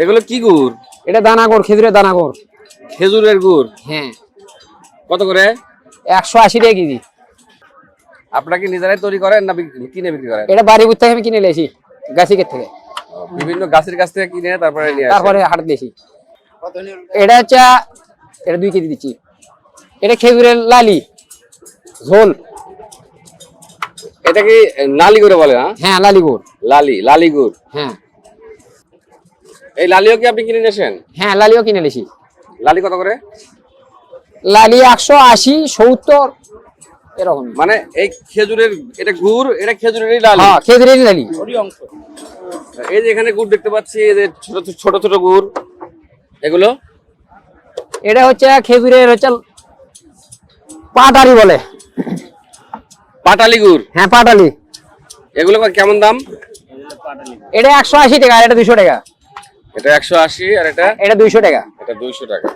এগুলো কি গুড়? এটা দানা গুড়, খেজুরের দানা গুড়। খেজুরের গুড়। হ্যাঁ। কত করে? 180 টাকা কেজি। আপনারা কি নিজেরাই তৈরি করেন না কিনে বিক্রি করেন? এটা বাড়ি থেকে আমি কিনে নিয়েছি, গাছিকের থেকে। বিভিন্ন গাছের কাছ থেকে কিনে তারপরে নিয়ে আসেন। তারপরে হাট দিয়েছি। এটা হচ্ছে, এটা 2 কেজি দিচ্ছি। এটা খেজুরের লালি ঝোল। এটা কি লালি গুড় বলে না? হ্যাঁ, লালি গুড়। লালি গুড়। হ্যাঁ এই লালিও কি আপনি কিনে নিয়েছেন? হ্যাঁ, লালিও কিনে নিয়েছি। লালি কত করে? লালি 180, 70 এরকম। মানে এই খেজুরের এটা গুড়, এটা খেজুরেরই লালি। হ্যাঁ, খেজুরের লালি। এই যে এখানে গুড় দেখতে পাচ্ছি, এই যে ছোট ছোট ছোট গুড়, এগুলো এটা হচ্ছে খেজুরের হচ্ছে পাটালি বলে। পাটালি গুড়। হ্যাঁ, পাটালি। এগুলো কেমন দাম? এটা 180 টাকা, আর এটা 200 টাকা। এটা 180 আর এটা 200 টাকা। এটা 200 টাকা।